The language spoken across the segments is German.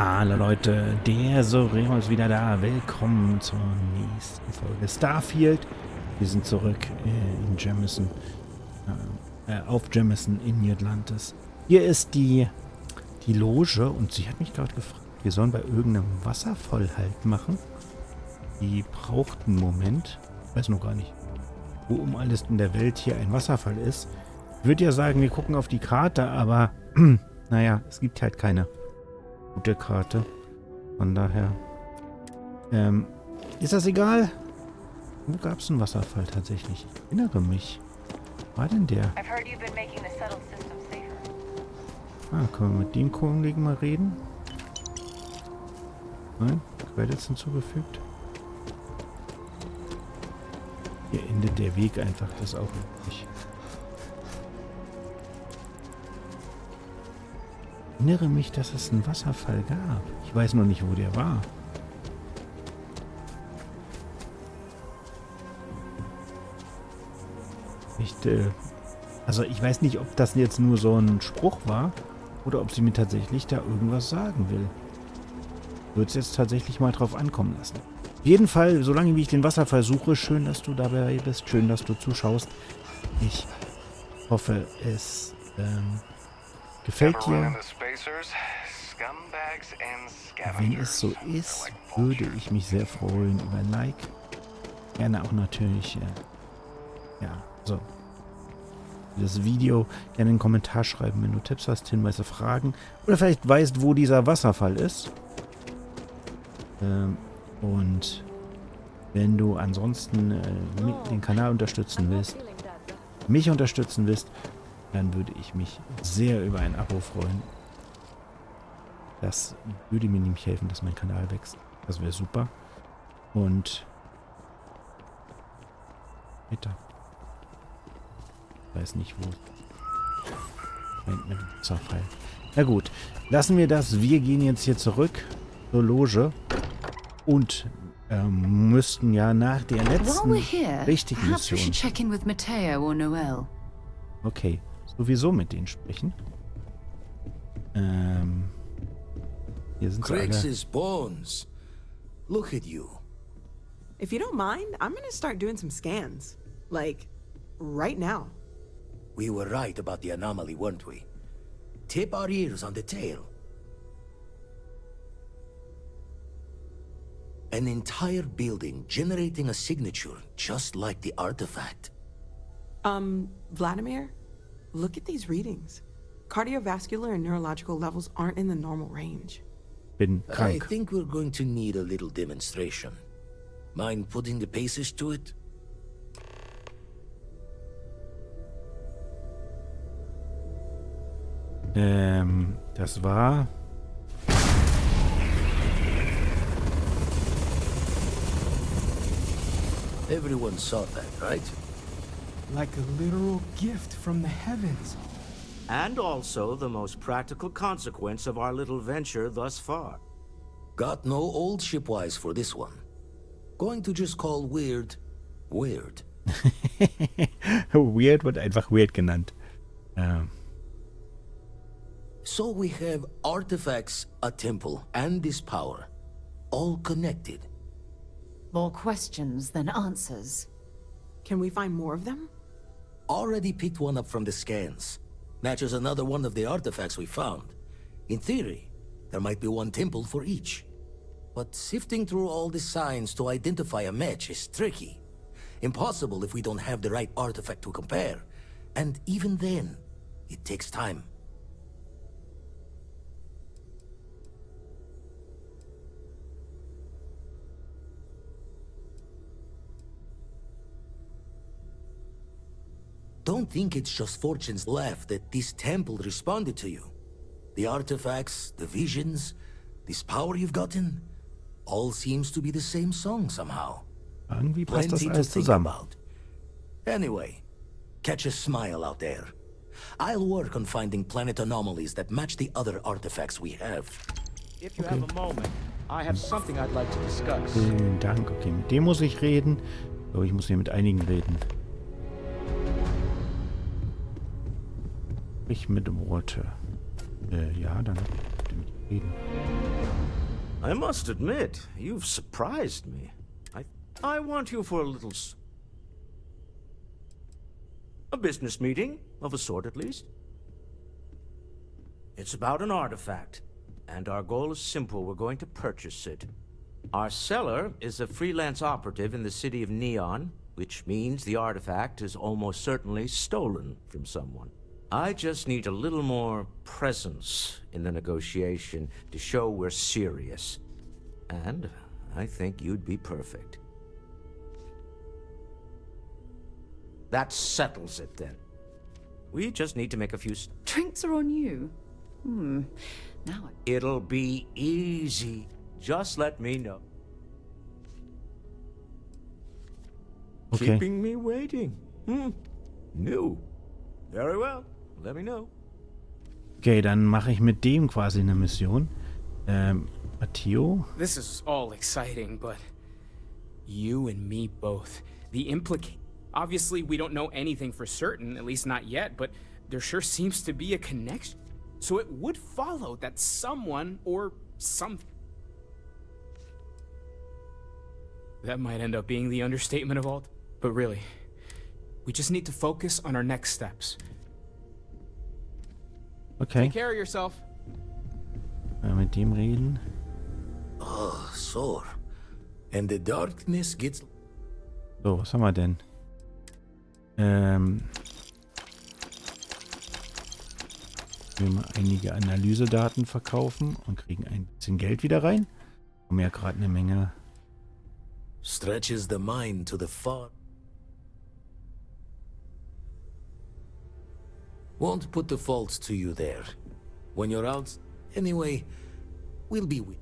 Hallo Leute, der Sarahs ist wieder da. Willkommen zur nächsten Folge Starfield. Wir sind zurück in Jamison, auf Jamison in Atlantis. Hier ist die Loge und sie hat mich gerade gefragt, wir sollen bei irgendeinem Wasserfall Halt machen. Die braucht einen Moment, ich weiß noch gar nicht, wo um alles in der Welt hier ein Wasserfall ist. Ich würde ja sagen, wir gucken auf die Karte, aber naja, es gibt halt keine gute Karte. Von daher ist das egal. Wo gab es einen Wasserfall tatsächlich? Ich erinnere mich. Wo war denn der? Können wir mit dem Kollegen mal reden? Nein? Credits hinzugefügt. Hier endet der Weg einfach. Das ist auch nicht. Ich erinnere mich, dass es einen Wasserfall gab. Ich weiß noch nicht, wo der war. Also ich weiß nicht, ob das jetzt nur so ein Spruch war oder ob sie mir tatsächlich da irgendwas sagen will. Würde es jetzt tatsächlich mal drauf ankommen lassen. Auf jeden Fall, solange wie ich den Wasserfall suche, schön, dass du dabei bist, schön, dass du zuschaust. Ich hoffe, es gefällt dir. Wenn es so ist, würde ich mich sehr freuen über ein Like. Gerne auch natürlich, so das Video gerne einen Kommentar schreiben, wenn du Tipps hast, Hinweise, Fragen oder vielleicht weißt, wo dieser Wasserfall ist. Und wenn du ansonsten den Kanal unterstützen willst, mich unterstützen willst, dann würde ich mich sehr über ein Abo freuen. Das würde mir nämlich helfen, dass mein Kanal wächst. Das wäre super. Und weiter. Ich weiß nicht wo. Mit Wasserfall. Na gut, lassen wir das. Wir gehen jetzt hier zurück zur Loge und müssten ja nach der letzten richtigen Mission. Okay, sowieso mit denen sprechen. Hier sind Krieges bones. Look at you. If you don't mind, I'm gonna start doing some scans. Like, right now. We were right about the anomaly, weren't we? Tip our ears on the tale. An entire building generating a signature just like the artifact. Vladimir, look at these readings. Cardiovascular and neurological levels aren't in the normal range. Bin krank. I think we're going to need a little demonstration. Mind putting the paces to it? Das war... Everyone saw that, right? Like a literal gift from the heavens. And also the most practical consequence of our little venture thus far. Got no old shipwise for this one. Going to just call weird, weird. Weird wird einfach weird genannt. So we have artifacts, a temple, and this power. All connected. More questions than answers. Can we find more of them? Already picked one up from the scans. Matches another one of the artifacts we found. In theory, there might be one temple for each. But sifting through all the signs to identify a match is tricky. Impossible if we don't have the right artifact to compare. And even then, it takes time. Don't think it's just fortune's left that this temple responded to you. The artifacts, the visions, this power you've gotten, all seems to be the same song somehow. Irgendwie passt das Plenty to alles think zusammen. about. Anyway, catch a smile out there. I'll work on finding planet anomalies that match the other artifacts we have. If you have a moment, I have something I'd like to discuss. Vielen Dank. Okay, mit dem muss ich reden. Aber ich muss hier mit einigen reden. Ich mit Worte. Ja, dann mit reden. I must admit, you've surprised me. I want you for a little... a business meeting, of a sort at least. It's about an artifact, and our goal is simple. We're going to purchase it. Our seller is a freelance operative in the city of Neon, which means the artifact is almost certainly stolen from someone. I just need a little more presence in the negotiation to show we're serious. And I think you'd be perfect. That settles it then. We just need to make a few... Drinks are on you. Now It'll be easy. Just let me know. Okay. Keeping me waiting. New. Very well. Let me know. Okay, dann mache ich mit dem quasi eine Mission. Matteo? This is all exciting, but you and me both. Obviously, we don't know anything for certain, at least not yet, but there sure seems to be a connection. So it would follow that someone or something. That might end up being the understatement of all. But really, we just need to focus on our next steps. Okay. Take care of yourself. Mit dem reden. Oh, so. And the darkness gets... So, was haben wir denn? Wir mal einige Analysedaten verkaufen und kriegen ein bisschen Geld wieder rein. Haben ja gerade eine Menge. Stretches the mind to the far... Won't put the faults to you there. When you're out... Anyway, we'll be with...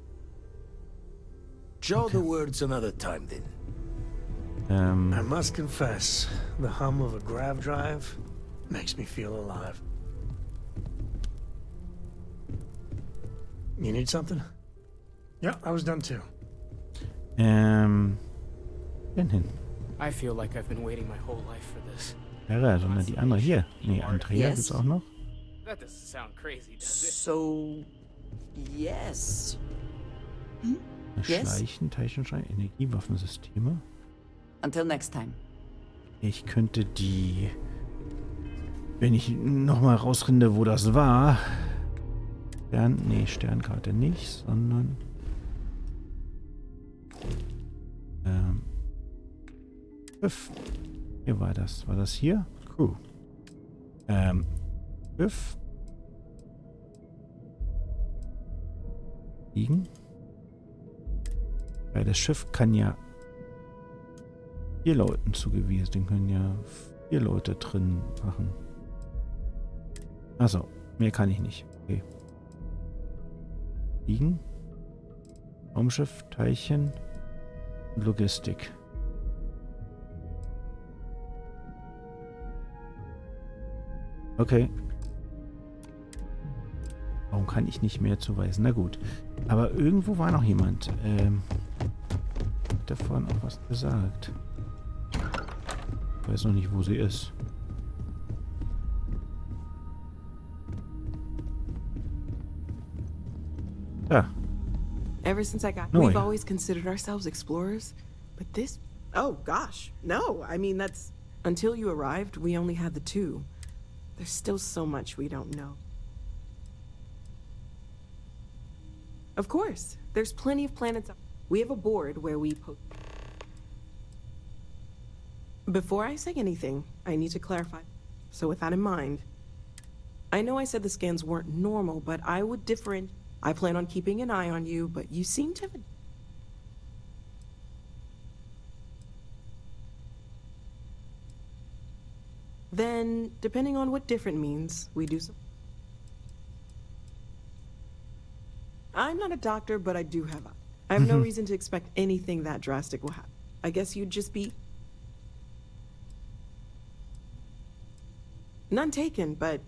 Jaw the words another time then. I must confess, the hum of a grav drive makes me feel alive. You need something? Yeah, I was done too. Denn hin. I feel like I've been waiting my whole life for this. Ja, sondern die andere hier. Nee, Andrea gibt's auch noch. That doesn't sound crazy, does it? So, yes. Yes? Schleichen, Teilchenschein, Energiewaffensysteme. Until next time. Ich könnte die... Wenn ich nochmal rausfinde, wo das war... Sternkarte nicht, sondern... Schiff. Hier war das. War das hier? Crew. Schiff. Liegen. Weil das Schiff kann ja 4 Leuten zugewiesen. Den können ja 4 Leute drin machen. Achso, mehr kann ich nicht. Okay. Liegen. Raumschiff, Teilchen und Logistik. Okay. Warum kann ich nicht mehr zuweisen? Na gut. Aber irgendwo war noch jemand. Hat der vorhin auch was gesagt? Ich weiß noch nicht, wo sie ist. Ja. Ever since I got... No, We've yeah. always considered ourselves explorers, but this... Oh, gosh. No, I mean, that's... Until you arrived, we only had the 2. There's still so much we don't know. Of course. There's plenty of planets... We have a board where we post... Before I say anything, I need to clarify. So with that in mind... I know I said the scans weren't normal, but I would differentiate... I plan on keeping an eye on you, but you seem to... Then, depending on what different means, we do some... I'm not a doctor, but I do have... I have no reason to expect anything that drastic will happen. I guess you'd just be... None taken, but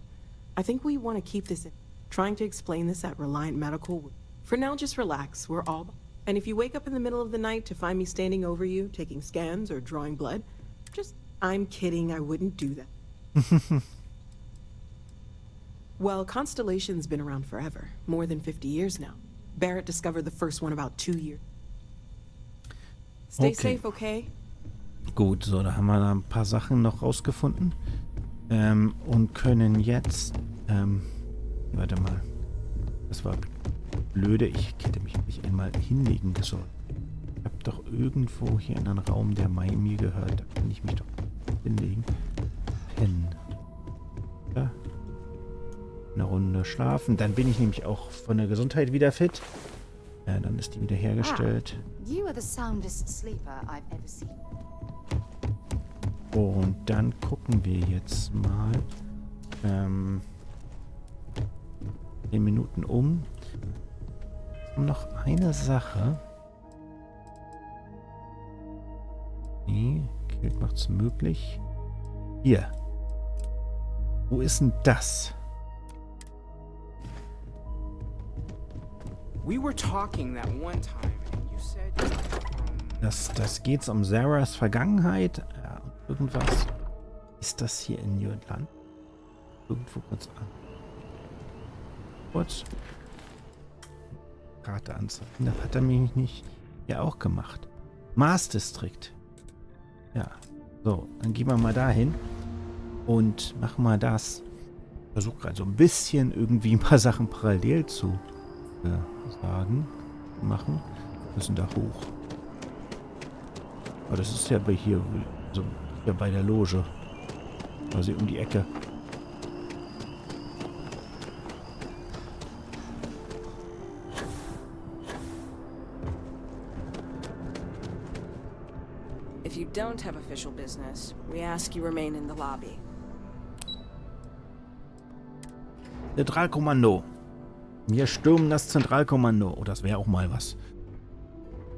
I think we want to keep this in. Trying to explain this at Reliant Medical. For now, just relax. We're all... And if you wake up in the middle of the night to find me standing over you, taking scans or drawing blood, just... I'm kidding, I wouldn't do that. Well, Constellation's been around forever. More than 50 years now. Barrett discovered the first one about 2 years. Stay safe, okay? Gut, so, da haben wir da ein paar Sachen noch rausgefunden. Und können jetzt, warte mal. Das war blöde. Ich hätte mich nicht einmal hinlegen sollen. Ich habe doch irgendwo hier einen Raum, der mir gehört. Da kann ich mich doch hinlegen. Pennen. Ja. Eine Runde schlafen. Dann bin ich nämlich auch von der Gesundheit wieder fit. Ja, dann ist die wieder hergestellt. You are the soundest sleeper I've ever seen. Und dann gucken wir jetzt mal 10 Minuten um. Und noch eine Sache. Nee, Geld macht's möglich. Hier. Wo ist denn das? We were talking that one time, and you said. Das geht's um Sarahs Vergangenheit. Ja, irgendwas. Ist das hier in Jütland? Irgendwo kurz an. Kurz. Karte anzeigen. Das hat er mich nicht ja auch gemacht. Mars District. Ja. So, dann gehen wir mal dahin. Und machen mal das. Versuche gerade so ein bisschen irgendwie ein paar Sachen parallel zu machen. Wir müssen da hoch. Aber das ist ja bei hier, so hier bei der Loge. Quasi um die Ecke. If you don't have official business, we ask you remain in the lobby. Zentralkommando. Wir stürmen das Zentralkommando. Oh, das wäre auch mal was.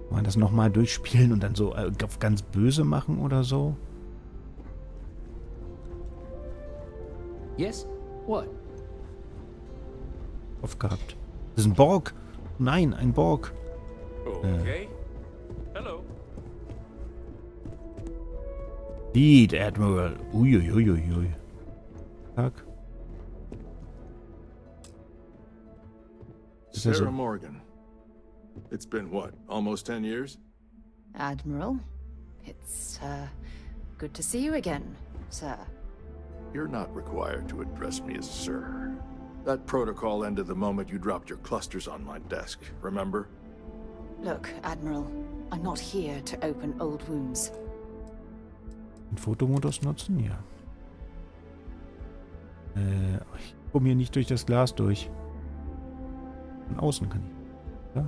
Wollen wir das nochmal durchspielen und dann so auf ganz böse machen oder so? Yes? What? Aufgehabt. Das ist ein Borg. Nein, ein Borg. Okay. Hello. Lead, Admiral. Uiuiuiui. Tag. Sarah Morgan. It's been, what, almost 10 years? Admiral, it's, good to see you again, sir. You're not required to address me as sir. That protocol ended the moment you dropped your clusters on my desk, remember? Look, Admiral, I'm not here to open old wounds. Den Fotomodus nutzen? Ja. Ich komme hier nicht durch das Glas durch. Von außen kann ich. Ja.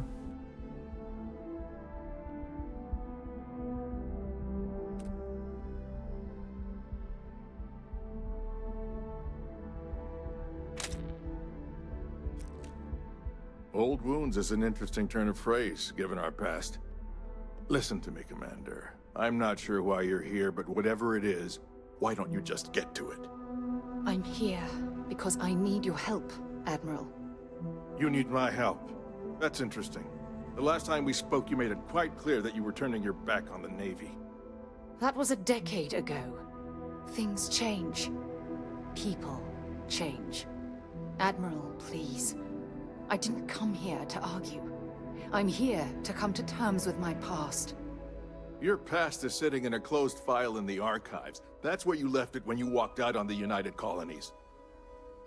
Old wounds is an interesting turn of phrase, given our past. Listen to me, Commander. I'm not sure why you're here, but whatever it is, why don't you just get to it? I'm here because I need your help, Admiral. You need my help. That's interesting. The last time we spoke, you made it quite clear that you were turning your back on the Navy. That was a decade ago. Things change. People change. Admiral, please. I didn't come here to argue. I'm here to come to terms with my past. Your past is sitting in a closed file in the archives. That's where you left it when you walked out on the United Colonies.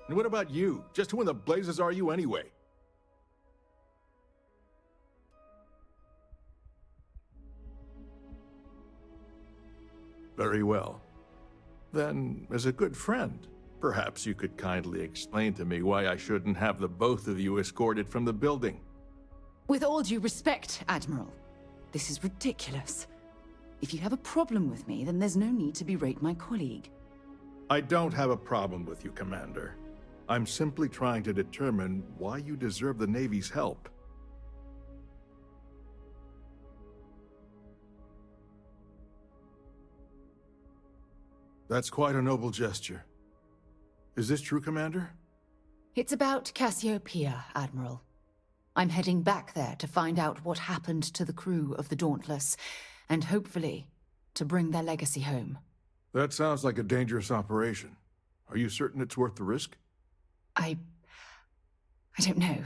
And what about you? Just who in the blazes are you anyway? Very well. Then, as a good friend, perhaps you could kindly explain to me why I shouldn't have the both of you escorted from the building. With all due respect, Admiral, this is ridiculous. If you have a problem with me, then there's no need to berate my colleague. I don't have a problem with you, Commander. I'm simply trying to determine why you deserve the Navy's help. That's quite a noble gesture. Is this true, Commander? It's about Cassiopeia, Admiral. I'm heading back there to find out what happened to the crew of the Dauntless, and hopefully, to bring their legacy home. That sounds like a dangerous operation. Are you certain it's worth the risk? I don't know.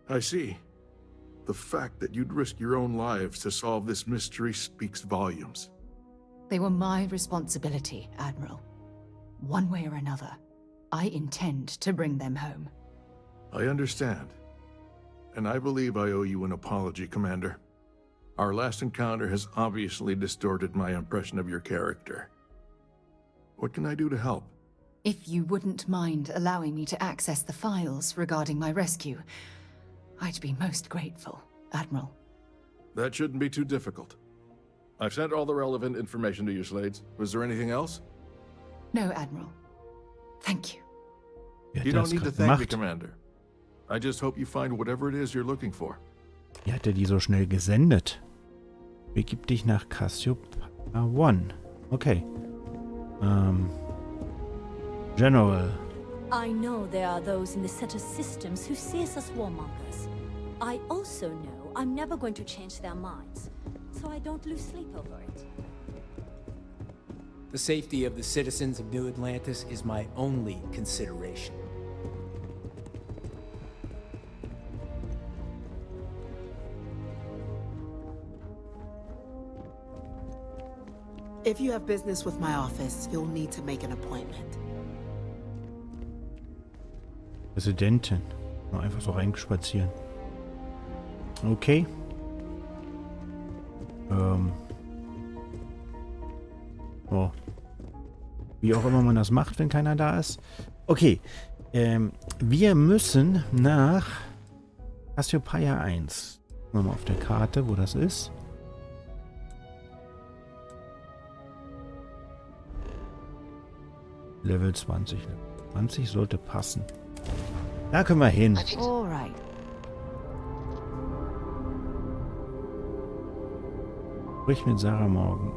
I see. The fact that you'd risk your own lives to solve this mystery speaks volumes. They were my responsibility, Admiral. One way or another, I intend to bring them home. I understand. And I believe I owe you an apology, Commander. Our last encounter has obviously distorted my impression of your character. What can I do to help? If you wouldn't mind allowing me to access the files regarding my rescue, I'd be most grateful, Admiral. That shouldn't be too difficult. I've sent all the relevant information to you, Slades. Was there anything else? No, Admiral. Thank you. You don't need to thank me, Commander. I just hope you find whatever it is you're looking for. Wie hat er die so schnell gesendet? Begib dich nach Cassiopeia I. Okay. General. I know there are those in the set of systems who see us as warmongers. I also know I'm never going to change their minds, so I don't lose sleep over it. The safety of the citizens of New Atlantis is my only consideration. If you have business with my office, you'll need to make an appointment. Präsidentin. Nur einfach so reinspazieren. Okay. Oh. Wie auch immer man das macht, wenn keiner da ist. Okay. Wir müssen nach Cassiopeia I. Gucken wir mal auf der Karte, wo das ist. Level 20. Level 20 sollte passen. Da können wir hin. Alright. Sprich mit Sarah morgen.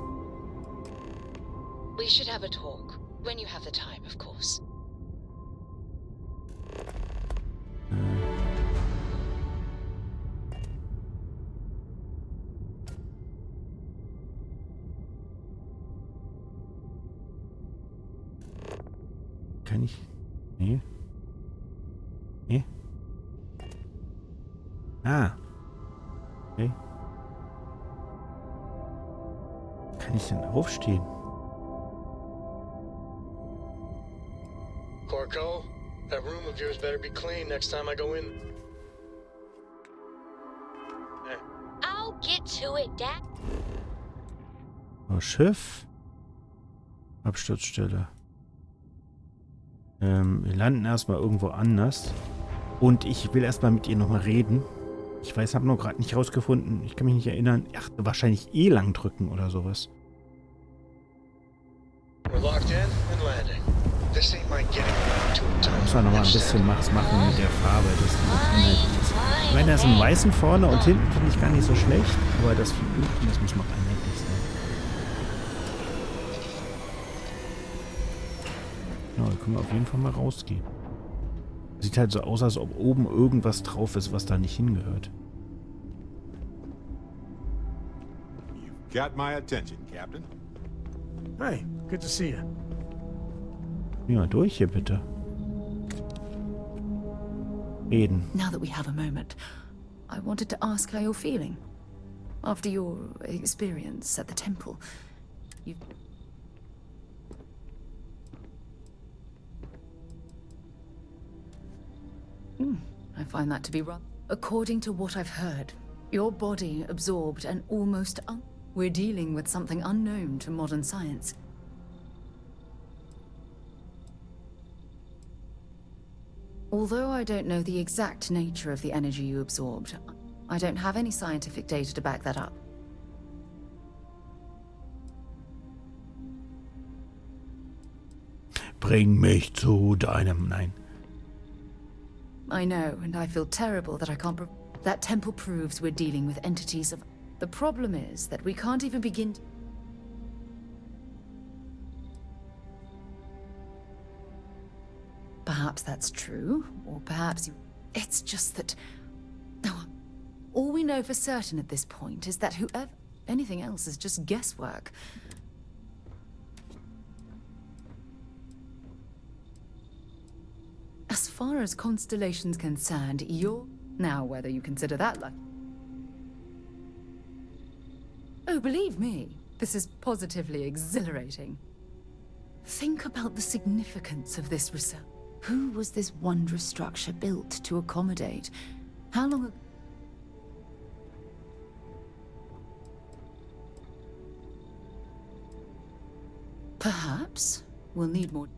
We should have a talk. When you have the time, of course. Kann ich... Nee. Nee. Ah. Okay. Kann ich denn aufstehen? Corco, that room of yours better be clean next time I go in. I'll get to it, Dad. Oh, Schiff. Absturzstelle. Wir landen erstmal irgendwo anders. Und ich will erstmal mit ihr nochmal reden. Ich weiß, habe noch gerade nicht rausgefunden. Ich kann mich nicht erinnern. Ach, wahrscheinlich E lang drücken oder sowas. We're locked in and landing. This ain't my getting around to a time. Muss man nochmal ein bisschen machen mit der Farbe. Das ich meine, da ist ein Weißen vorne und hinten finde ich gar nicht so schlecht. Aber das von unten, das muss noch einheitlich sein. Ja, da können wir auf jeden Fall mal rausgehen. Sieht halt so aus, als ob oben irgendwas drauf ist, was da nicht hingehört. You've got my attention, Captain. Hey, good to see you. Ja, durch hier bitte. Reden. Now that we have a moment, I wanted to ask how you're feeling. After your experience at the temple, you... I find that to be wrong. According to what I've heard, your body absorbed an almost we're dealing with something unknown to modern science. Although I don't know the exact nature of the energy you absorbed, I don't have any scientific data to back that up. Bring mich zu deinem... Nein. I know, and I feel terrible that I can't... That temple proves we're dealing with entities of... The problem is that we can't even begin... Perhaps that's true, or perhaps you... It's just that... Oh, all we know for certain at this point is that whoever... Anything else is just guesswork. As far as Constellation's concerned, Now, whether you consider that lucky. Oh, believe me, this is positively exhilarating. Think about the significance of this research. Who was this wondrous structure built to accommodate? How long ago? Perhaps we'll need more.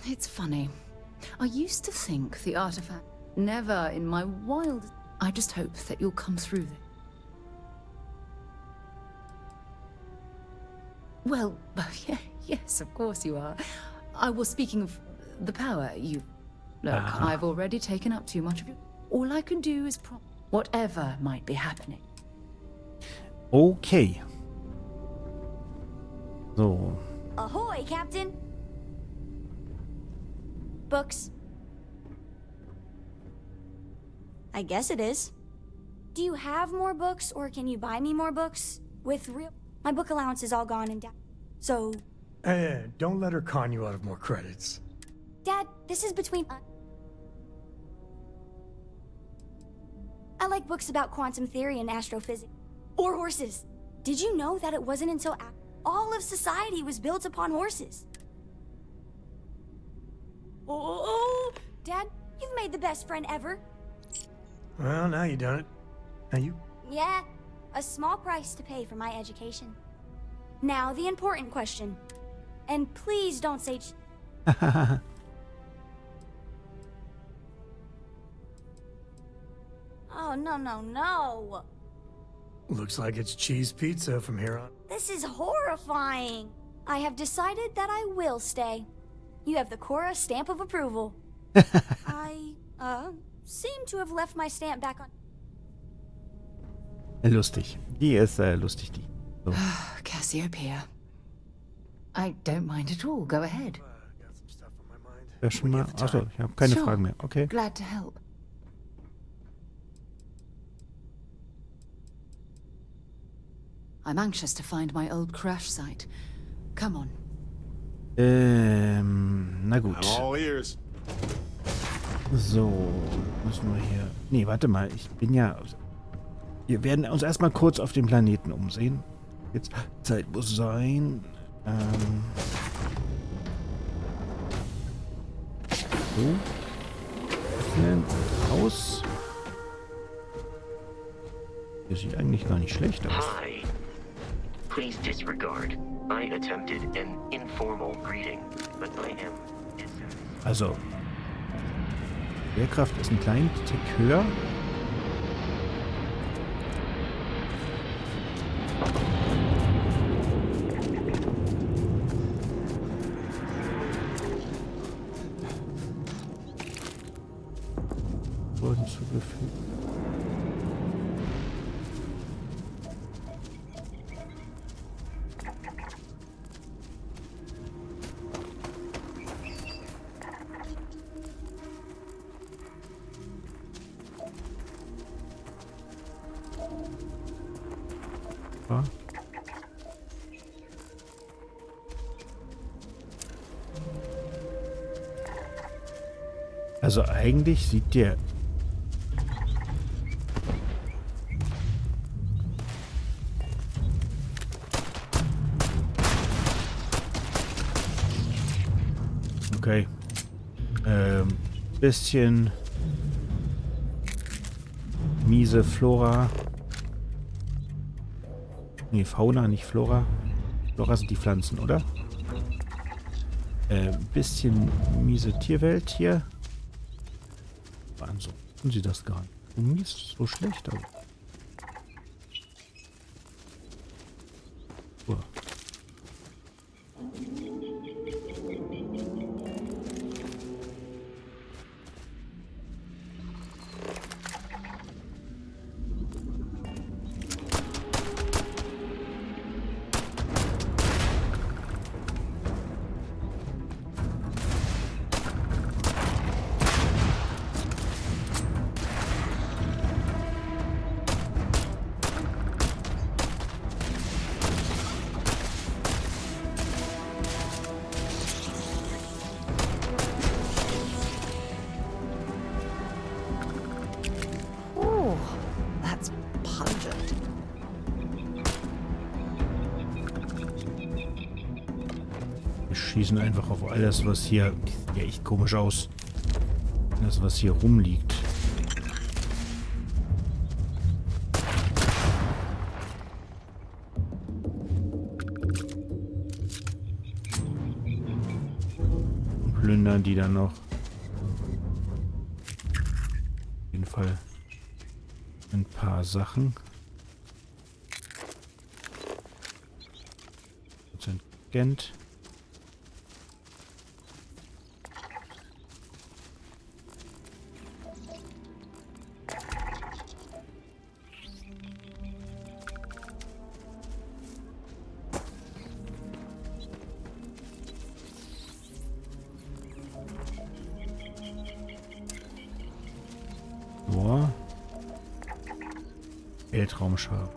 It's funny. I used to think the artifact. Never in my wild. I just hope that you'll come through this. Well, yeah, yes, of course you are. I was speaking of the power you... Look, I've already taken up too much of your... All I can do is whatever might be happening. Okay. So. Ahoy, Captain! Books. I guess it is. Do you have more books, or can you buy me more books? With real... My book allowance is all gone and down. So... Hey, don't let her con you out of more credits. Dad, this is between... I like books about quantum theory and astrophysics. Or horses. Did you know that it wasn't until all of society was built upon horses? Oh, Dad, you've made the best friend ever. Well, now you done it. Now you... Yeah, a small price to pay for my education. Now, the important question. And please don't say... Oh, no. Looks like it's cheese pizza from here on. This is horrifying. I have decided that I will stay. You have the Cora stamp of approval. I, seem to have left my stamp back on... Lustig. Die ist lustig, die. So. Cassiopeia. I don't mind at all. Go ahead. Ja, schon mal. Achso, ich habe keine Fragen mehr. Okay. Glad to help. I'm anxious to find my old crash site. Come on. Na gut. I'm all ears. So, müssen wir hier... Nee, warte mal, ich bin ja... Wir werden uns erstmal kurz auf dem Planeten umsehen. Jetzt, Zeit muss sein. So. Öffnen. Aus. Das sieht eigentlich gar nicht schlecht aus. Hi. Please disregard. I attempted an informal greeting, but I am... Also, Schwerkraft ist ein kleinen Tick höher. Wurden zugefügt. Also eigentlich sieht der... Okay. Bisschen miese Flora. Nee, Fauna, nicht Flora. Flora sind die Pflanzen, oder? Bisschen miese Tierwelt hier. Ansonsten sieht das gar nicht so schlecht aus. Oh. schießen einfach auf alles, was hier... Die sieht ja echt komisch aus. Das, was hier rumliegt. Und plündern die dann noch. Auf jeden Fall ein paar Sachen. Gent. So. Weltraumschar.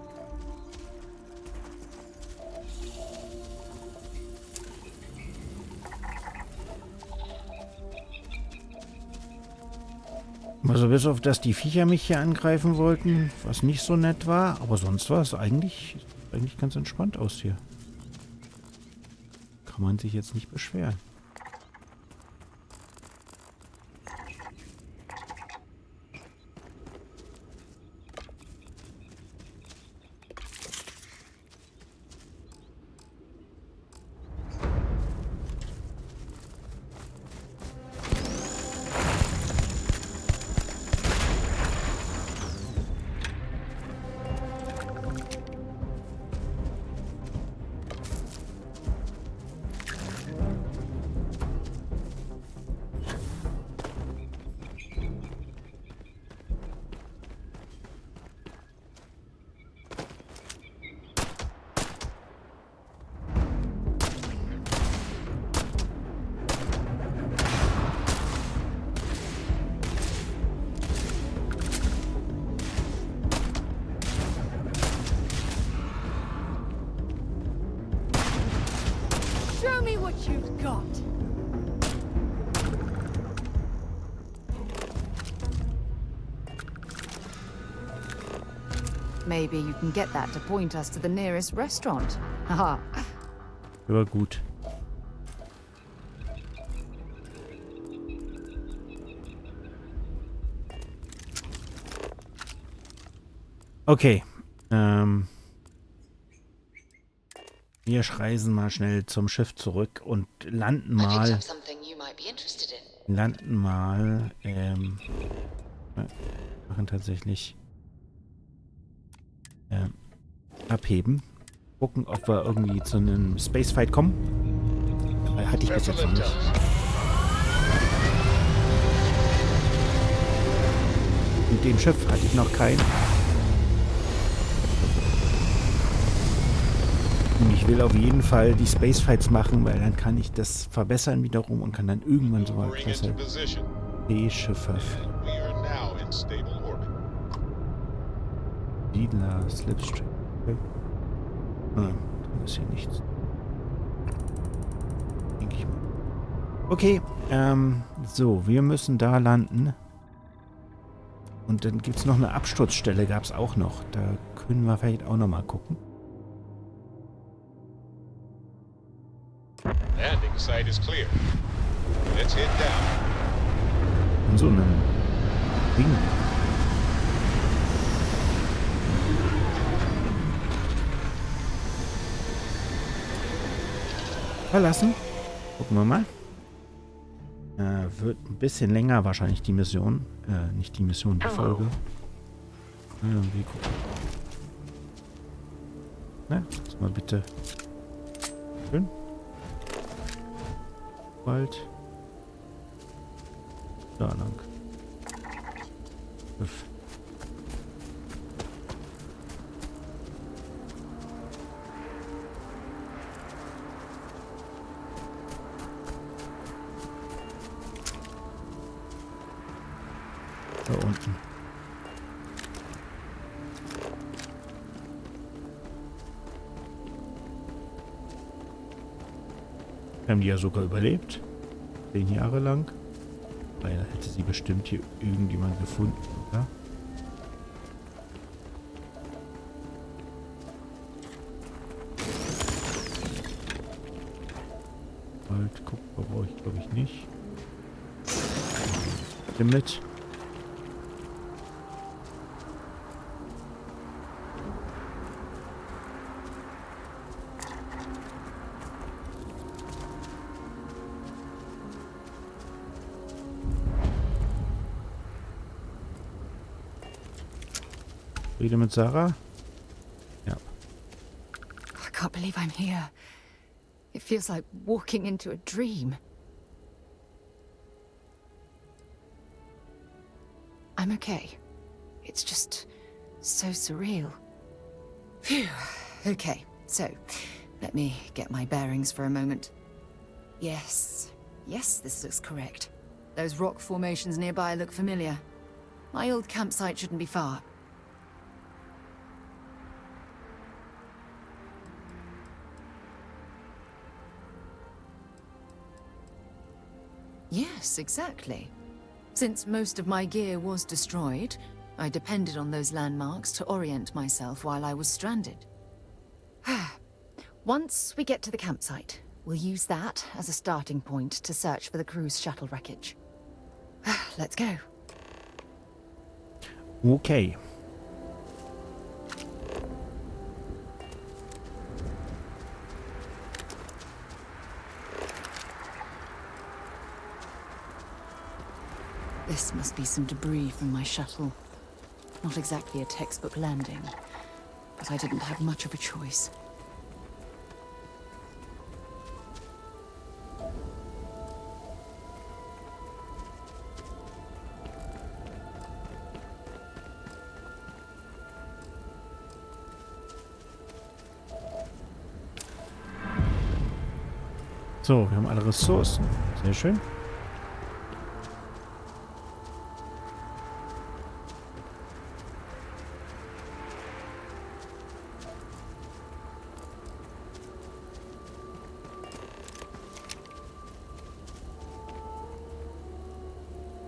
Also bis auf das die Viecher mich hier angreifen wollten, was nicht so nett war, aber sonst war es eigentlich ganz entspannt aus hier. Kann man sich jetzt nicht beschweren. Show me what you've got. Maybe you can get that to point us to the nearest restaurant. Haha. Ja, gut. Okay. Wir reisen mal schnell zum Schiff zurück und landen mal. Machen tatsächlich. Abheben. Gucken, ob wir irgendwie zu einem Spacefight kommen. Hatte ich bis jetzt noch nicht. Mit dem Schiff hatte ich noch keinen. Und ich will auf jeden Fall die Spacefights machen, weil dann kann ich das verbessern wiederum und kann dann irgendwann so mal Klasse D-Schiffe. Siedler, Slipstream. Dann ist hier nichts. Denke ich mal. Okay, so, wir müssen da landen. Und dann gibt es noch eine Absturzstelle, gab es auch noch. Da können wir vielleicht auch noch mal gucken. Landing site is clear. Let's head down. In so einem Ding. Verlassen. Gucken wir mal. Wird ein bisschen länger wahrscheinlich die Mission. Nicht die Mission, die Folge. Irgendwie gucken. Na, jetzt mal bitte. Schön. Bald. Da lang. Öff. Da unten. Haben die ja sogar überlebt. 10 Jahre lang. Weil da hätte sie bestimmt hier irgendjemand gefunden, oder? Gold, Kupfer brauche ich glaube ich nicht. Mit. Rede mit Sarah? Ja. I can't believe I'm here. It feels like walking into a dream. I'm okay. It's just so surreal. Phew. Okay, so let me get my bearings for a moment. Yes, this looks correct. Those rock formations nearby look familiar. My old campsite shouldn't be far. Yes, exactly. Since most of my gear was destroyed, I depended on those landmarks to orient myself while I was stranded. Once we get to the campsite, we'll use that as a starting point to search for the crew's shuttle wreckage. Let's go. Okay. This must be some debris from my shuttle. Not exactly a textbook landing, but I didn't have much of a choice. So, wir haben alle Ressourcen. Sehr schön.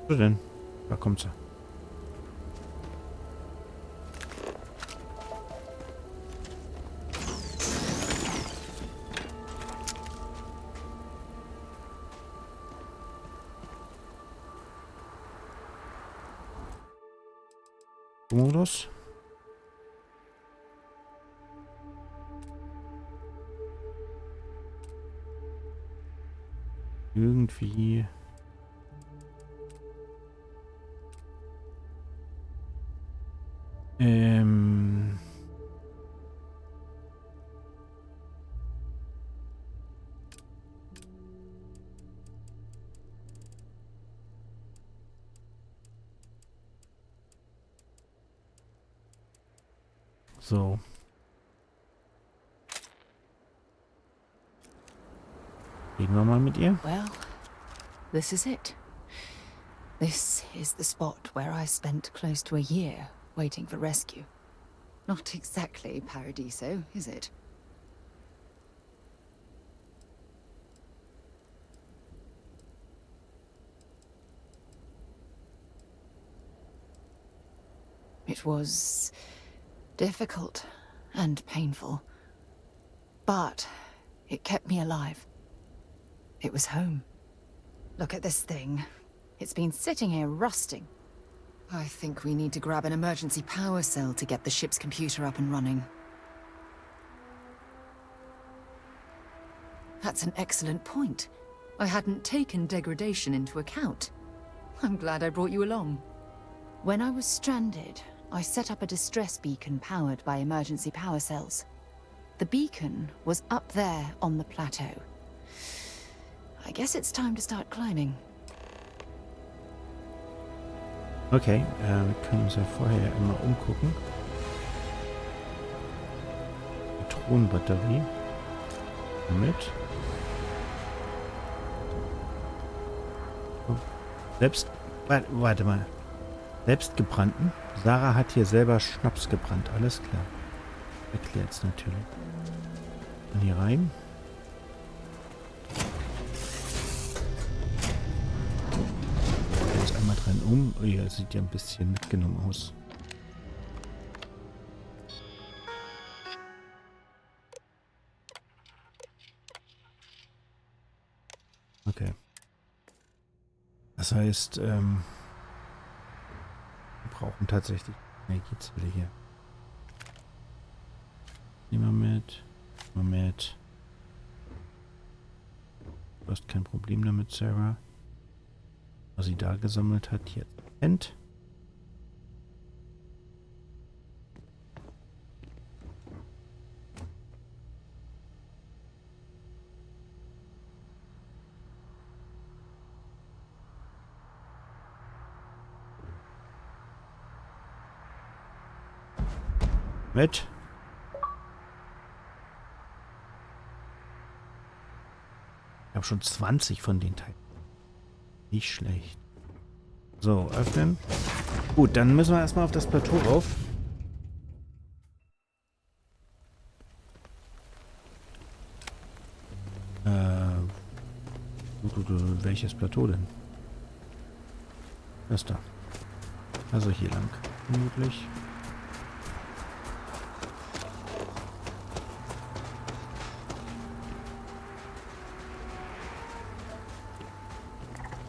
Was denn? Da kommt sie. Modus. Irgendwie. So. Reden wir mal mit ihr. Well, this is it. This is the spot where I spent close to a year waiting for rescue. Not exactly Paradiso, is it? It was difficult and painful, but it kept me alive. It was home. Look at this thing. It's been sitting here rusting. I think we need to grab an emergency power cell to get the ship's computer up and running. That's an excellent point. I hadn't taken degradation into account. I'm glad I brought you along. When I was stranded, I set up a distress beacon powered by emergency power cells. The beacon was up there on the plateau. I guess it's time to start climbing. Okay, wir können uns ja vorher immer umgucken. Patronenbatterie. Damit. Selbst... Warte mal. Selbstgebrannten? Sarah hat hier selber Schnaps gebrannt. Alles klar. Erklärt's natürlich. Und hier rein. Jetzt einmal dran um. Oh ja, sieht ja ein bisschen mitgenommen aus. Das heißt, wir brauchen tatsächlich Energiezelle hier. Nehmen wir mit. Nehmen wir mit. Du hast kein Problem damit, Sarah. Was sie da gesammelt hat, jetzt kennt. Mit. Ich habe schon 20 von den Teilen. Nicht schlecht. So, öffnen. Gut, dann müssen wir erstmal auf das Plateau rauf. Welches Plateau denn? Das da. Also hier lang. Vermutlich.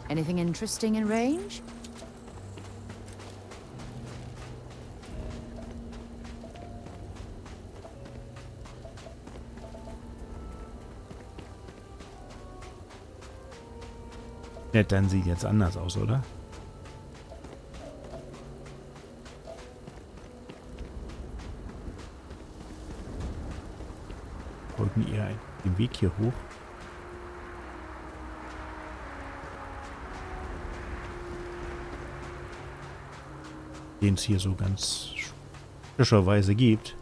Anything interesting in range? Ja, dann sieht jetzt anders aus, oder? Folgen ihr den Weg hier hoch? Den es hier so ganz frischerweise gibt.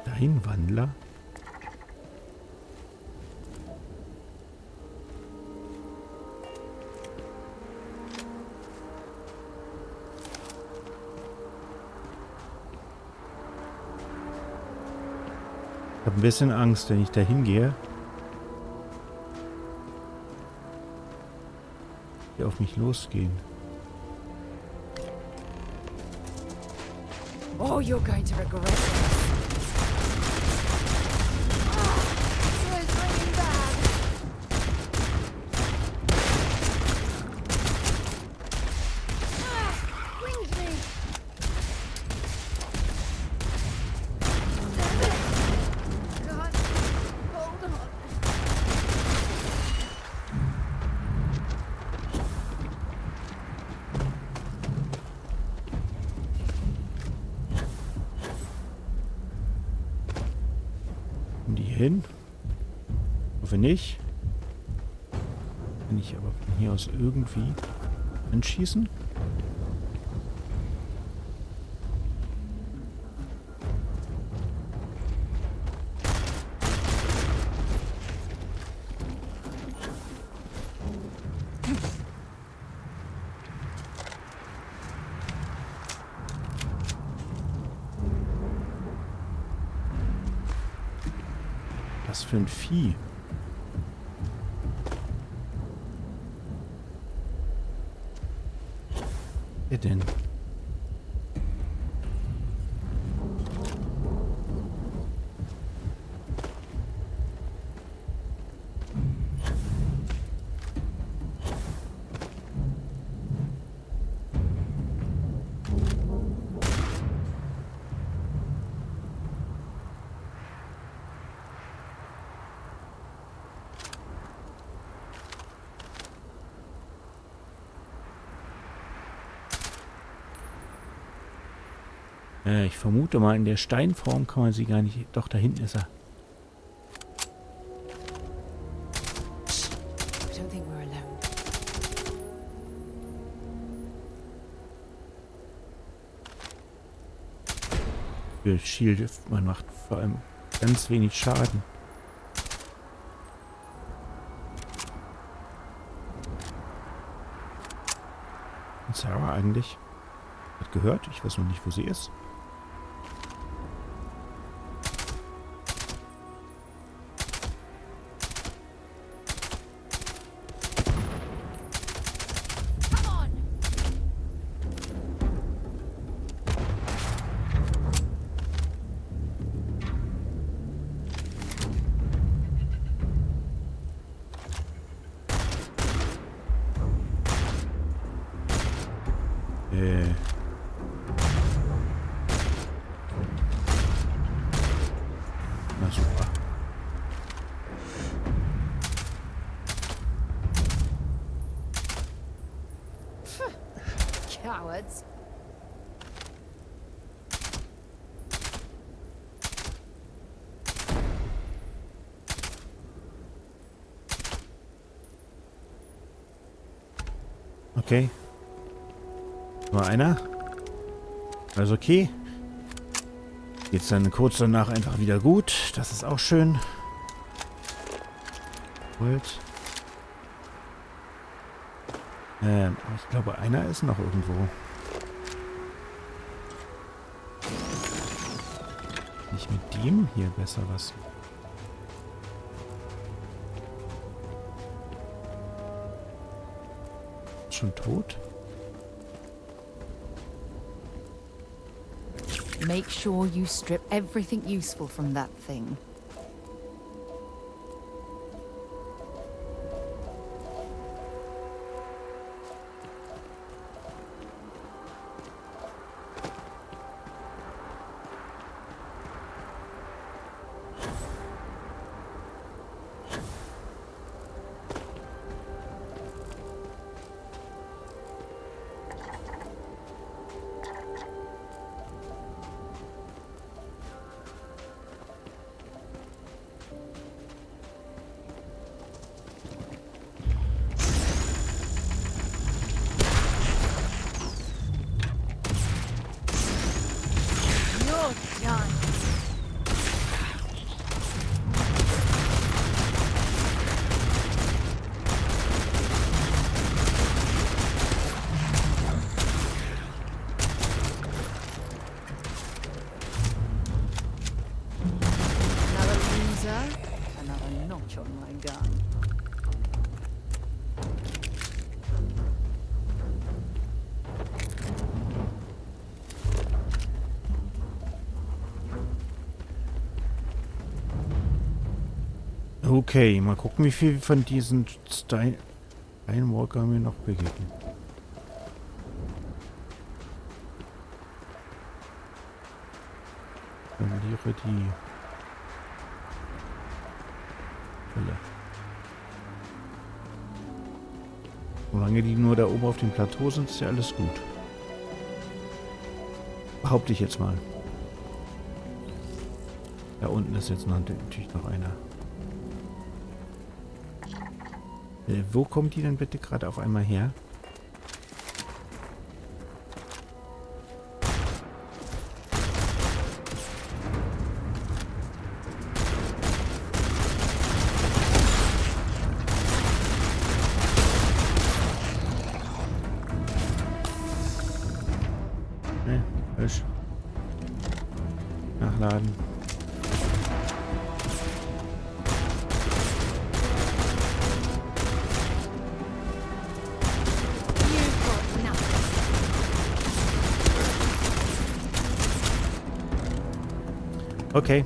Dein Wandler? Ich habe ein bisschen Angst, wenn ich da hingehe. Die auf mich losgehen. Oh, you're going to regret it. Hin. Hoffe nicht. Kann ich aber von hier aus irgendwie anschießen? Was für ein Vieh. Wer denn? Ich vermute mal, in der Steinform kann man sie gar nicht... Doch, da hinten ist er. Für Shield, man macht vor allem ganz wenig Schaden. Und Sarah eigentlich? Hat gehört, ich weiß noch nicht, wo sie ist. Na super. Cowards. Okay. Nur einer. Also okay. Geht's dann kurz danach einfach wieder gut. Das ist auch schön. Gut. Ich glaube, einer ist noch irgendwo. Nicht mit dem hier besser was. Schon tot? Make sure you strip everything useful from that thing. Another notch on my gun. Okay, mal gucken, wie viel von diesen Steinwalker mir noch begegnen. Verliere die Hölle. Solange die nur da oben auf dem Plateau sind, ist ja alles gut. Behaupte ich jetzt mal. Da unten ist jetzt natürlich noch einer. Wo kommt die denn bitte gerade auf einmal her? Ne, falsch. Nachladen. Okay.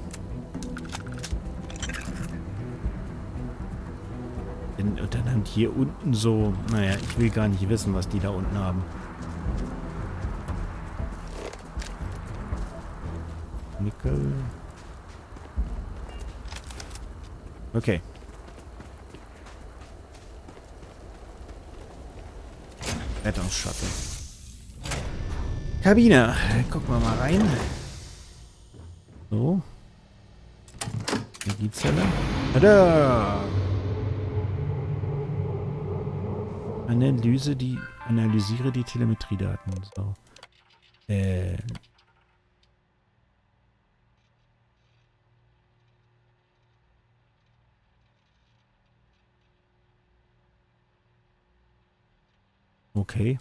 Und dann haben die hier unten so... Naja, ich will gar nicht wissen, was die da unten haben. Nickel. Okay. Rettungsshuttle. Kabine. Gucken wir mal rein. So. Energiezelle. Tada! Analysiere die Telemetriedaten. So. Okay.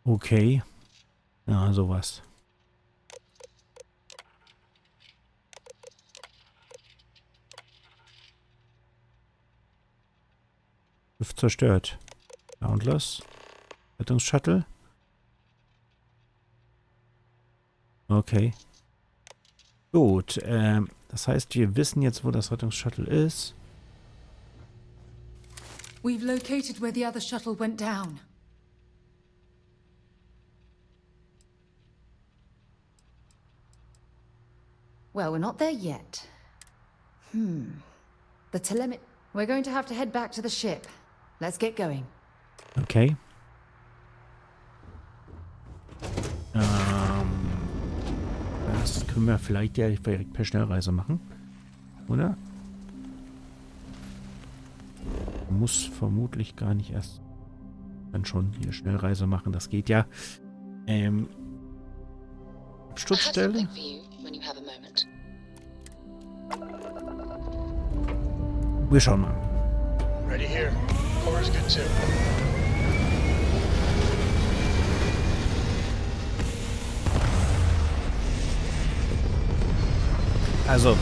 Okay. Ja, sowas. Schiff zerstört. Countless. Rettungsshuttle. Okay. Gut, das heißt, wir wissen jetzt, wo das Rettungsshuttle ist. We've located where the other shuttle went down. Well, we're not there yet. The telemet... We're going to have to head back to the ship. Let's get going. Okay. Das können wir vielleicht ja direkt per Schnellreise machen. Oder? Muss vermutlich gar nicht erst dann schon hier Schnellreise machen. Das geht ja. Absturzstelle? Wir schauen mal. Ready here. Core is good too. Also,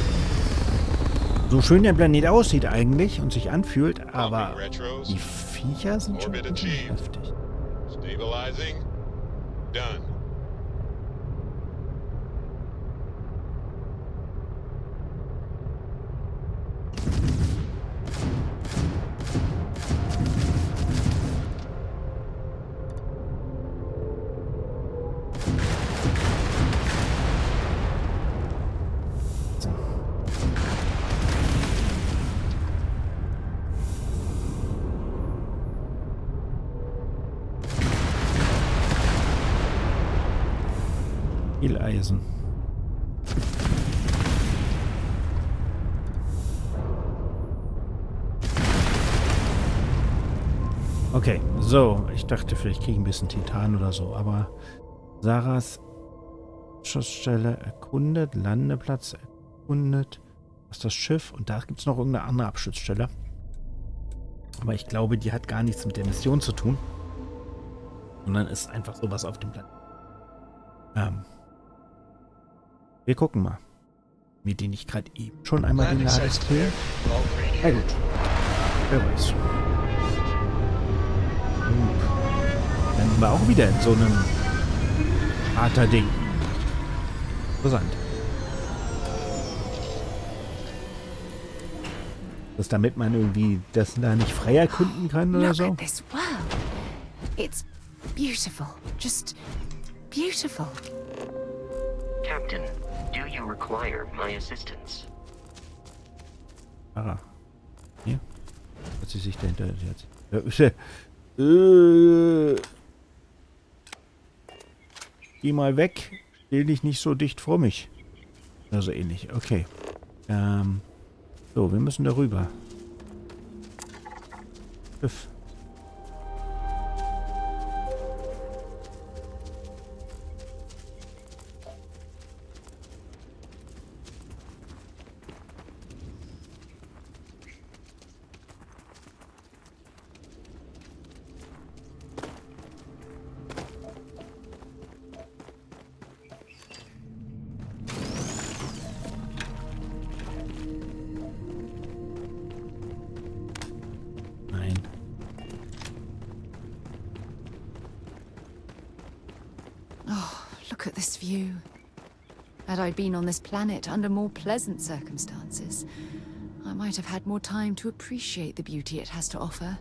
so schön der Planet aussieht eigentlich und sich anfühlt, aber die Viecher sind schon heftig. Stabilizing. Done. Viel Eisen. Okay, so. Ich dachte, vielleicht kriege ich ein bisschen Titan oder so, aber Sarahs Schussstelle erkundet, Landeplatz erkundet. Das ist das Schiff und da gibt es noch irgendeine andere Abschussstelle. Aber ich glaube, die hat gar nichts mit der Mission zu tun. Sondern ist einfach sowas auf dem Planeten. Wir gucken mal. Mit denen ich gerade eben schon einmal den Ladescreen. Na gut. Wer weiß. Dann sind wir auch wieder in so einem Ding. Interessant. Dass damit man irgendwie das da nicht frei erkunden kann oder so. Look at this world. It's beautiful. Just beautiful. Captain, do you require my assistance? Sarah. Hier. Hat sie sich dahinter jetzt. Geh mal weg. Stell dich nicht so dicht vor mich. Also ähnlich. Okay. So, wir müssen darüber. Schiff. Look at this view. Had I been on this planet under more pleasant circumstances, I might have had more time to appreciate the beauty it has to offer.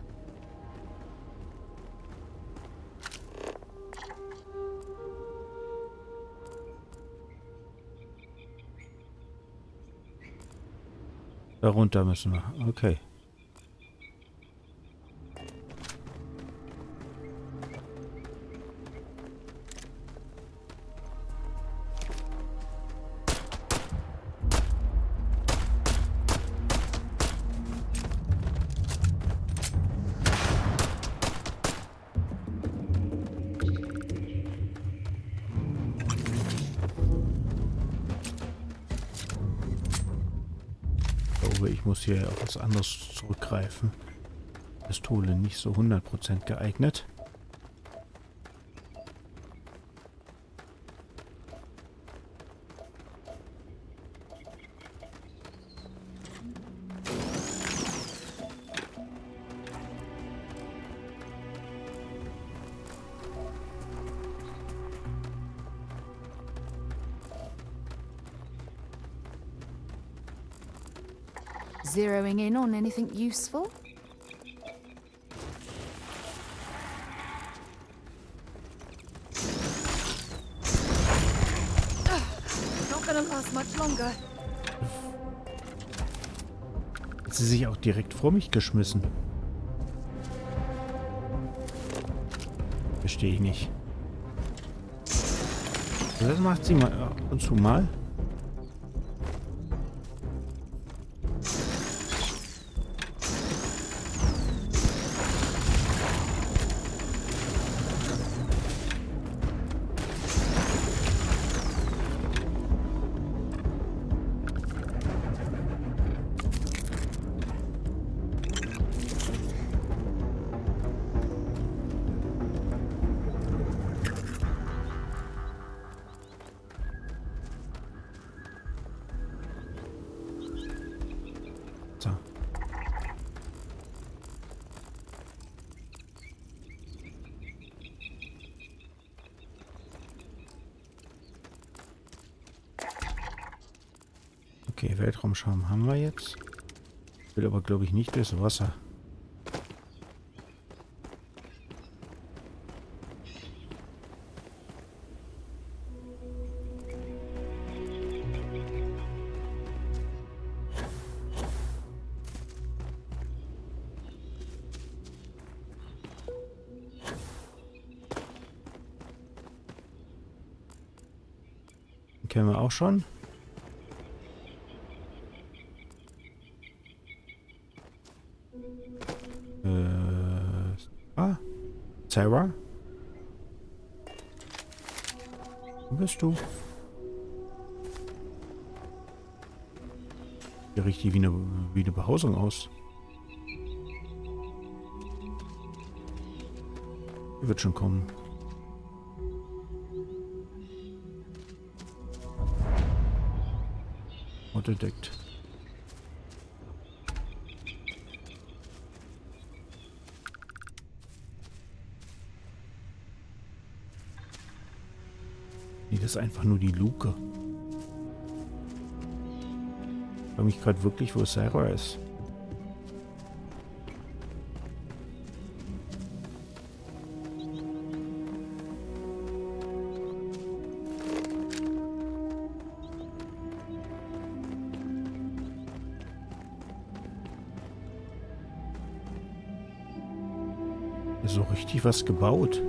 Darunter müssen wir. Okay. Ich muss hier auf was anderes zurückgreifen. Pistole nicht so 100% geeignet. Zeroing in on anything useful? Not gonna last much longer. Hat sie sich auch direkt vor mich geschmissen? Verstehe ich nicht. Das macht sie mal ab und zu mal. Okay, Weltraumscham haben wir jetzt. Will aber, glaube ich, nicht durchs Wasser. Den kennen wir auch schon. Sarah? Wo bist du? Hier riecht die wie eine Behausung aus. Die wird schon kommen. Und entdeckt. Nee, das ist einfach nur die Luke. Ich frage mich gerade wirklich, wo Sarah ist. So richtig was gebaut.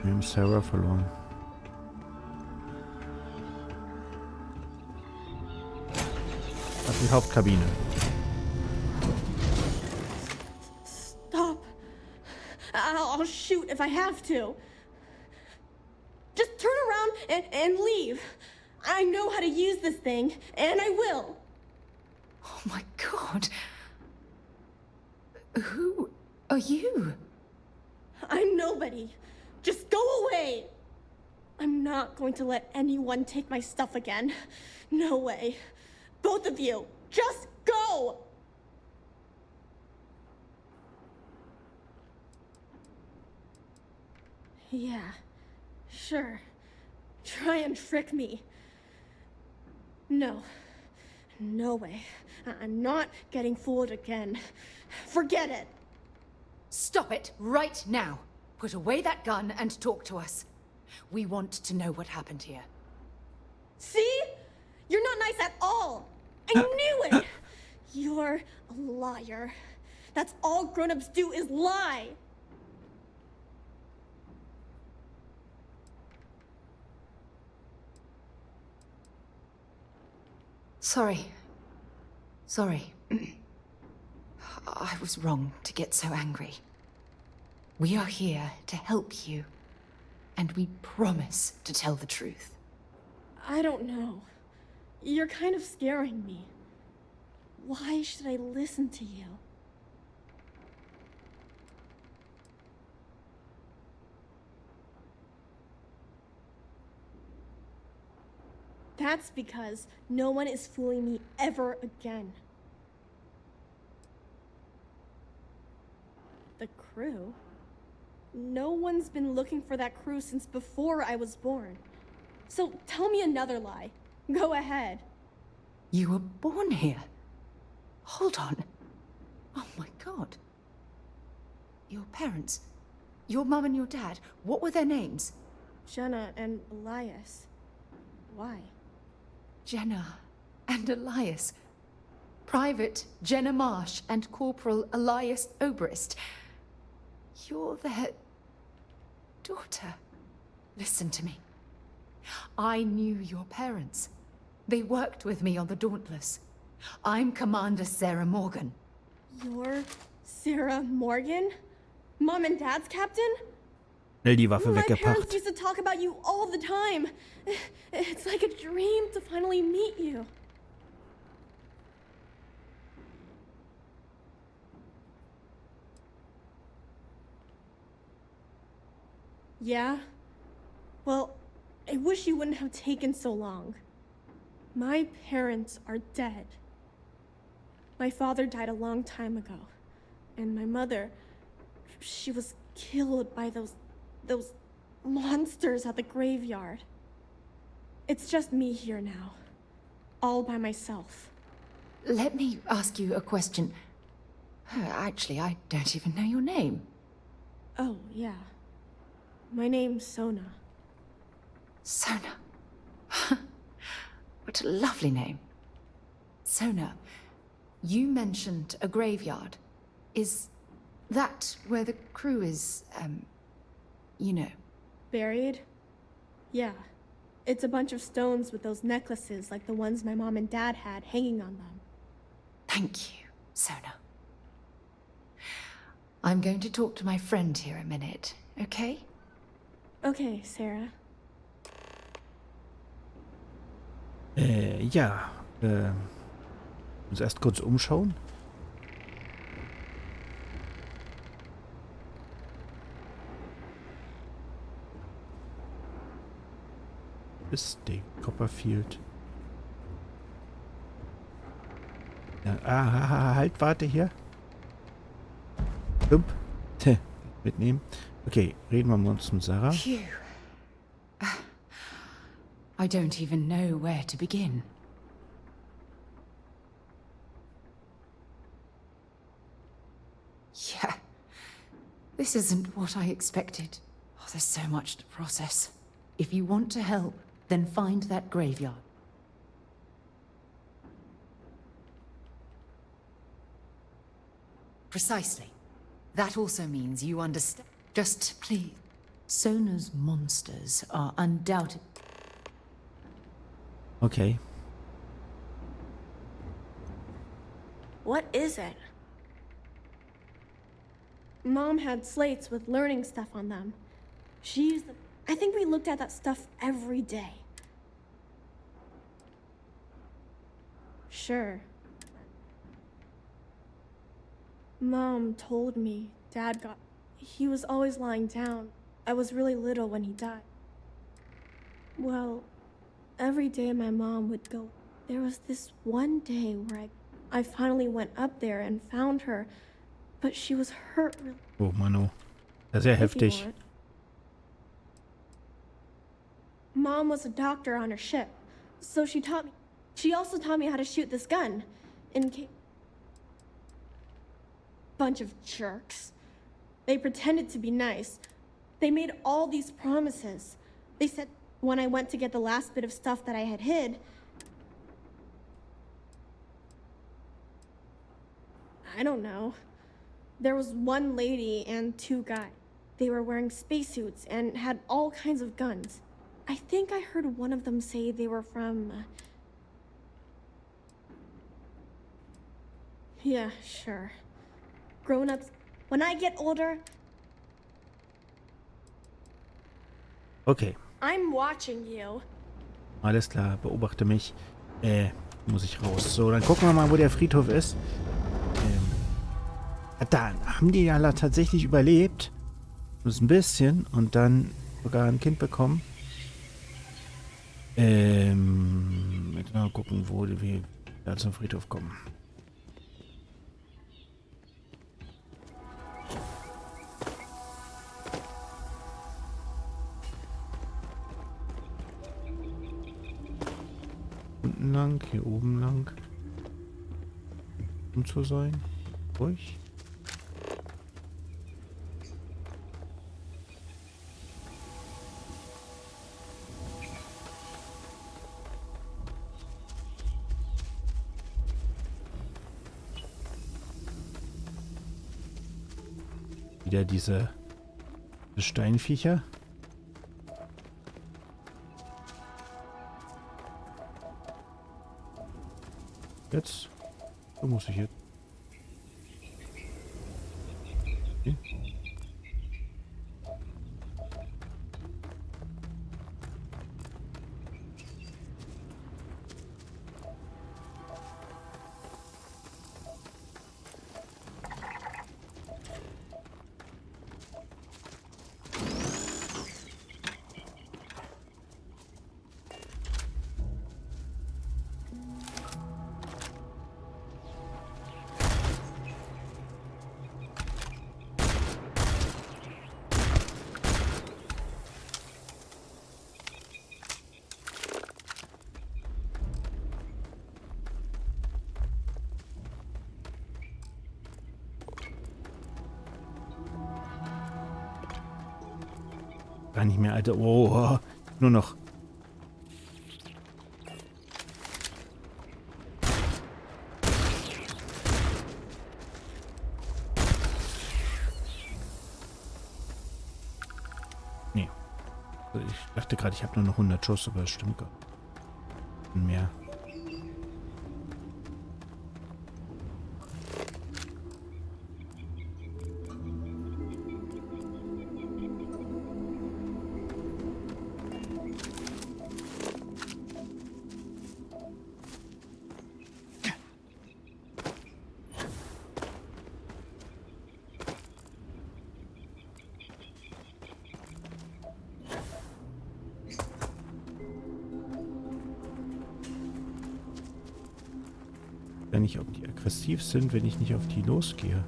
Wir haben Sarah verloren. Das ist die Hauptkabine. Stop. I'll shoot if I have to. Just turn around and leave. I know how to use this thing, and I will. Oh my God. Who are you? I'm nobody. Just go away. I'm not going to let anyone take my stuff again. No way. Both of you, just go! Yeah, sure. Try and trick me. No. No way. I'm not getting fooled again. Forget it. Stop it right now. Put away that gun and talk to us. We want to know what happened here. See? You're not nice at all. I knew it. You're a liar. That's all grown-ups do is lie. Sorry. I was wrong to get so angry. We are here to help you, and we promise to tell the truth. I don't know. You're kind of scaring me. Why should I listen to you? That's because no one is fooling me ever again. The crew? No one's been looking for that crew since before I was born. So tell me another lie. Go ahead. You were born here? Hold on. Oh my god. Your parents, your mum and your dad, what were their names? Jenna and Elias. Why? Jenna and Elias. Private Jenna Marsh and Corporal Elias Obrist. You're their daughter. Listen to me. I knew your parents. They worked with me on the Dauntless. I'm Commander Sarah Morgan. You're Sarah Morgan? Mom and Dad's captain? Schnell die Waffe My parents weggepackt. used to talk about you all the time. It's like a dream to finally meet you. Yeah? Well, I wish you wouldn't have taken so long. My parents are dead. My father died a long time ago. And my mother, she was killed by those monsters at the graveyard. It's just me here now. All by myself. Let me ask you a question. Actually, I don't even know your name. Oh, yeah. My name's Sona. Sona. What a lovely name. Sona, you mentioned a graveyard. Is that where the crew is, you know? Buried? Yeah. It's a bunch of stones with those necklaces like the ones my mom and dad had hanging on them. Thank you, Sona. I'm going to talk to my friend here a minute, okay? Okay, Sarah. Ja, uns erst kurz umschauen. Ist die Copperfield. Ja, halt, warte hier. Dump. Mitnehmen. Okay, reden wir mal uns mit Sarah. Phew. I don't even know where to begin. Yeah. This isn't what I expected. Oh, there's so much to process. If you want to help, then find that graveyard. Precisely. That also means you understand. Just please. Sona's monsters are undoubted. Okay. What is it? Mom had slates with learning stuff on them. She used them. I think we looked at that stuff every day. Sure. Mom told me Dad got... He was always lying down. I was really little when he died. Well, every day my mom would go. There was this one day where I finally went up there and found her, but she was hurt really. Oh, Mano. Das ist ja heftig. Mom was a doctor on her ship, so she taught me. She also taught me how to shoot this gun, in case. Bunch of jerks. They pretended to be nice. They made all these promises. They said when I went to get the last bit of stuff that I had hid, I don't know. There was one lady and two guys. They were wearing spacesuits and had all kinds of guns. I think I heard one of them say they were from... Yeah, sure. Grown-ups. When I get older... Okay. I'm watching you. Alles klar, beobachte mich. Muss ich raus. So, dann gucken wir mal, wo der Friedhof ist. Da haben die ja tatsächlich überlebt. Das ein bisschen. Und dann sogar ein Kind bekommen. Mal gucken, wo wir da zum Friedhof kommen. unten lang, hier oben lang. Um zu sein. Ruhig. Wieder diese Steinviecher. Jetzt. Wo muss ich jetzt? Okay. Gar nicht mehr, Alter. Oh, nur noch. Nee. Also ich dachte gerade, ich habe nur noch 100 Schuss, aber das stimmt gar nicht. Mehr. Nicht, ob die aggressiv sind, wenn ich nicht auf die losgehe.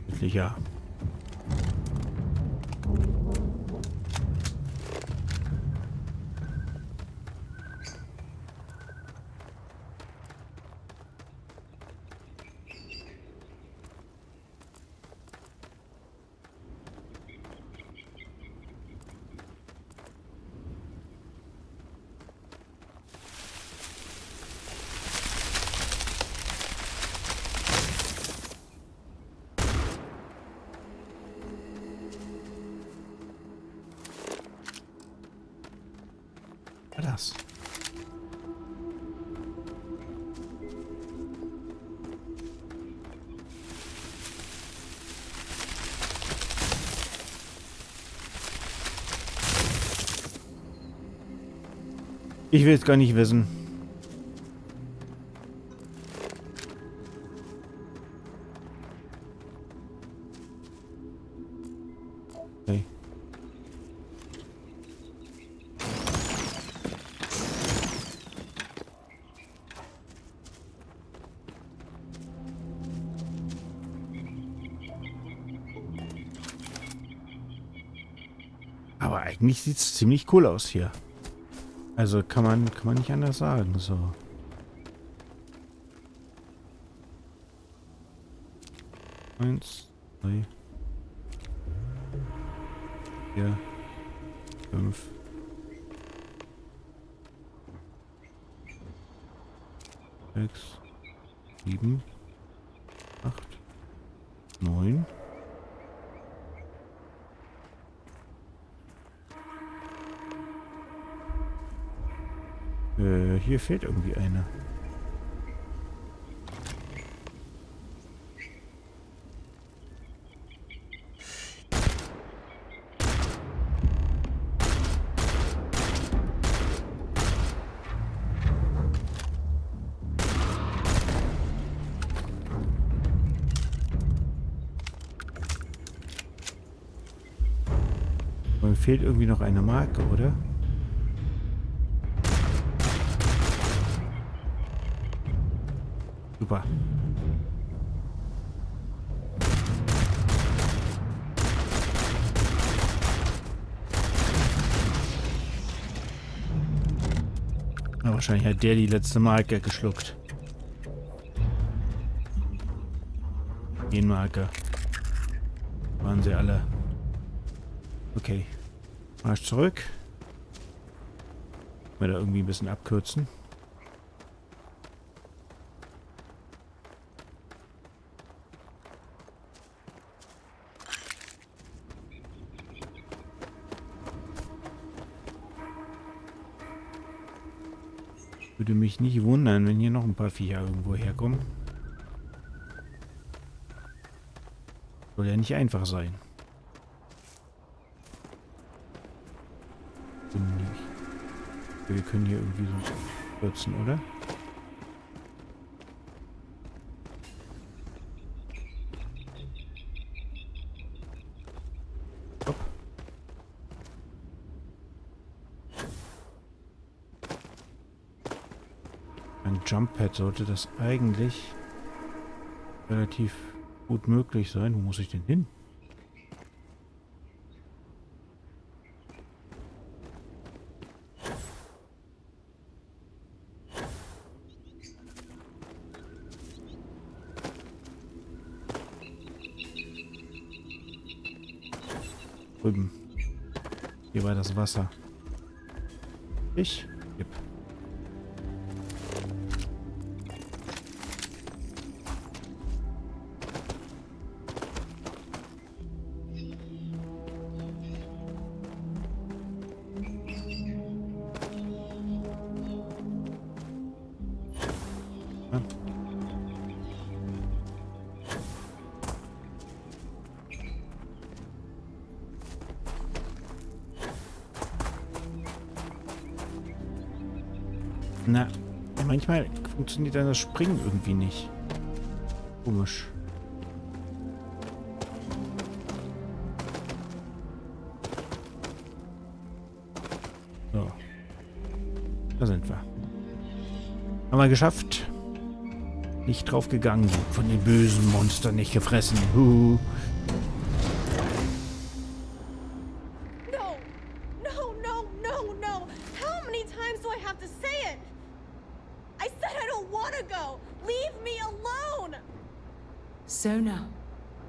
Endlich ja. Das. Ich will es gar nicht wissen. Okay. Aber eigentlich sieht es ziemlich cool aus hier. Also kann man nicht anders sagen. So. Eins, 2, 4, 5. 6, 7, 8, 9. Hier fehlt irgendwie eine. Aber mir fehlt irgendwie noch eine Marke, oder? Super. Ja, wahrscheinlich hat der die letzte Marke geschluckt. Genmarke. Waren sie alle. Okay. Marsch zurück. Mal da irgendwie ein bisschen abkürzen. Würde mich nicht wundern, wenn hier noch ein paar Viecher irgendwo herkommen. Soll ja nicht einfach sein. Wir können hier irgendwie so kürzen, oder? Hopp. Ein Jump-Pad sollte das eigentlich relativ gut möglich sein. Wo muss ich denn hin? Drüben. Hier war das Wasser. Ich? Yep. Na, manchmal funktioniert dann das Springen irgendwie nicht. Komisch. So. Da sind wir. Haben wir geschafft. Nicht drauf gegangen. Von den bösen Monstern nicht gefressen. So now,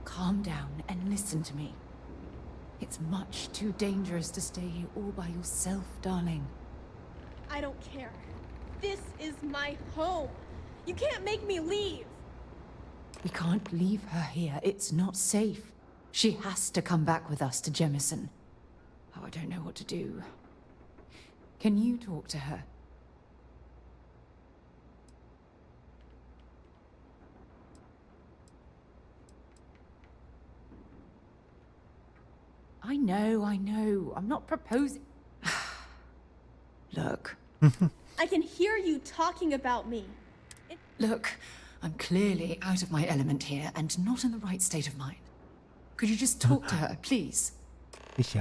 calm down and listen to me. It's much too dangerous to stay here all by yourself, darling. I don't care. This is my home. You can't make me leave. We can't leave her here. It's not safe. She has to come back with us to Jemison. Oh, I don't know what to do. Can you talk to her? I know. I'm not proposing. Look. I can hear you talking about me. Look, I'm clearly out of my element here and not in the right state of mind. Could you just talk to her, please? Ich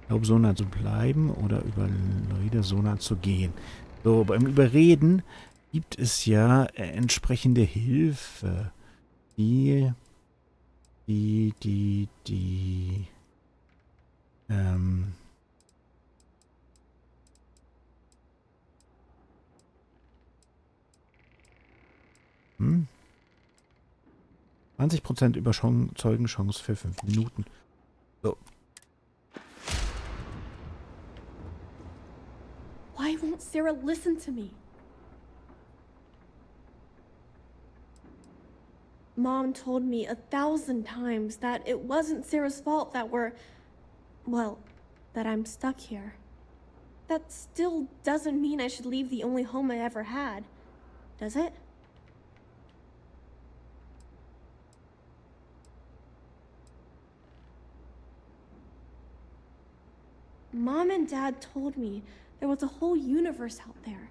glaube, so nah zu bleiben oder über Leute so nah zu gehen. So, beim Überreden gibt es ja entsprechende Hilfe, die 20% Überzeugenchance für 5 Minuten. So. Why won't Sarah listen to me? Mom told me 1,000 times that it wasn't Sarah's fault that that I'm stuck here. That still doesn't mean I should leave the only home I ever had, does it? Mom and Dad told me there was a whole universe out there,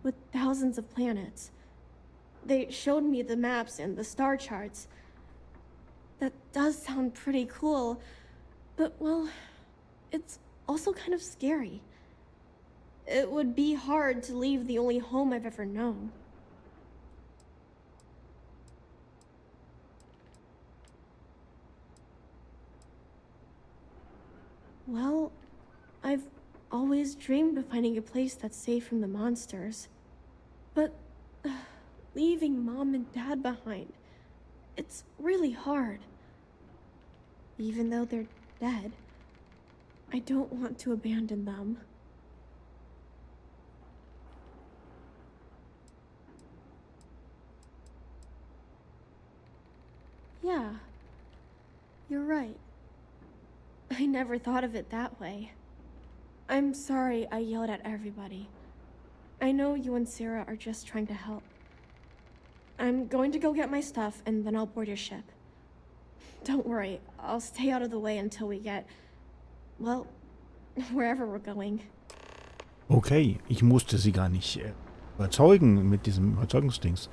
with thousands of planets. They showed me the maps and the star charts. That does sound pretty cool, but, well, it's also kind of scary. It would be hard to leave the only home I've ever known. always dreamed of finding a place that's safe from the monsters. But leaving Mom and Dad behind, it's really hard. Even though they're dead, I don't want to abandon them. Yeah, you're right. I never thought of it that way. I'm sorry I yelled at everybody. I know you and Sarah are just trying to help. I'm going to go get my stuff and then I'll board your ship. Don't worry, I'll stay out of the way until we get, well, wherever we're going. Okay, ich musste sie gar nicht überzeugen mit diesem Überzeugungsdings.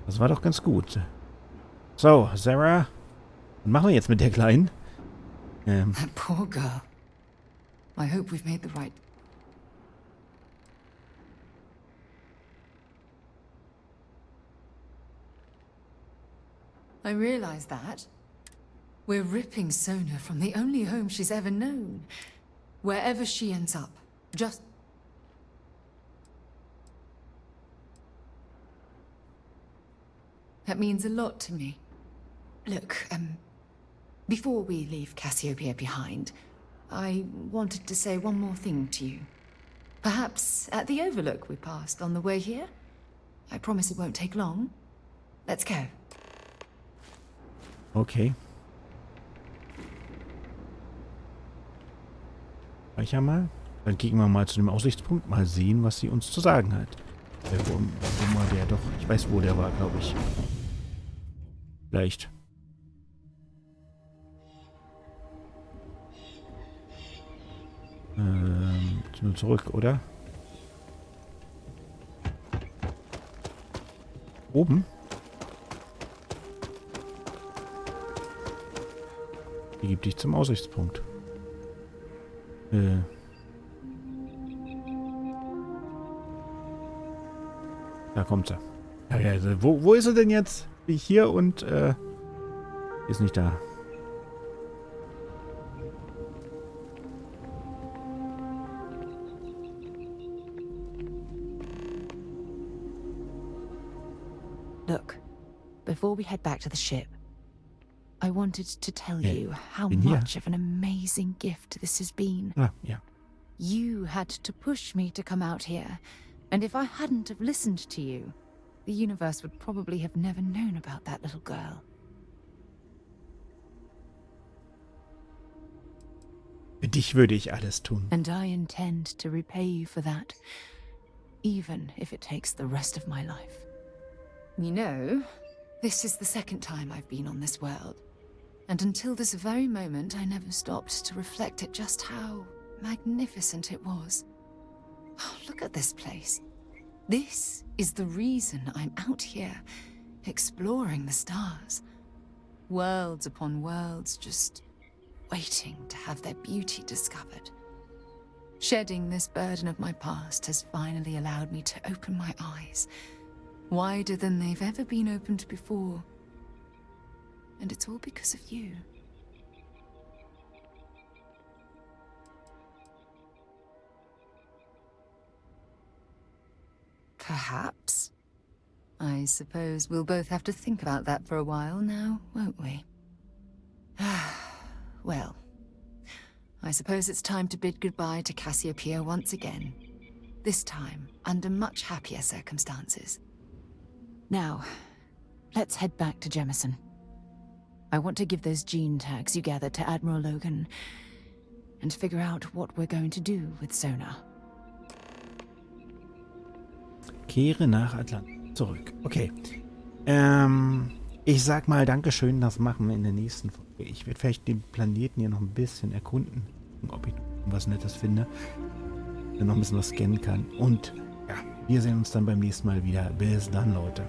Das war doch ganz gut. So, Sarah, was machen wir jetzt mit der Kleinen? That poor girl. I hope we've made the right... I realize that. We're ripping Sona from the only home she's ever known. Wherever she ends up, just... That means a lot to me. Look, before we leave Cassiopeia behind, I wanted to say one more thing to you. Perhaps at the overlook we passed on the way here? I promise it won't take long. Let's go. Okay. Speicher mal. Dann gehen wir mal zu dem Aussichtspunkt. Mal sehen, was sie uns zu sagen hat. Wo war der doch? Ich weiß, wo der war, glaube ich. Vielleicht. Nur zurück, oder? Oben? Die gibt dich zum Aussichtspunkt. Da kommt sie. Ja, ja, wo ist sie denn jetzt? Hier und ist nicht da. Look, before we head back to the ship, I wanted to tell you how much of an amazing gift this has been. Ah, yeah. You had to push me to come out here, and if I hadn't have listened to you, the universe would probably have never known about that little girl. Für dich würde ich alles tun. And I intend to repay you for that, even if it takes the rest of my life. You know, this is the second time I've been on this world. And until this very moment, I never stopped to reflect at just how magnificent it was. Oh, look at this place. This is the reason I'm out here, exploring the stars. Worlds upon worlds, just waiting to have their beauty discovered. Shedding this burden of my past has finally allowed me to open my eyes, wider than they've ever been opened before. And it's all because of you. Perhaps. I suppose we'll both have to think about that for a while now, won't we? Well, I suppose it's time to bid goodbye to Cassiopeia once again. This time, under much happier circumstances. Now, let's head back to Jemison. I want to give those gene tags you gathered to Admiral Logan and figure out what we're going to do with Sona. Kehre nach Atlantis zurück. Okay. Ich sag mal Dankeschön, das machen wir in der nächsten Folge. Ich werde vielleicht den Planeten hier noch ein bisschen erkunden, ob ich was Nettes finde, der noch ein bisschen was scannen kann. Und ja, wir sehen uns dann beim nächsten Mal wieder. Bis dann, Leute.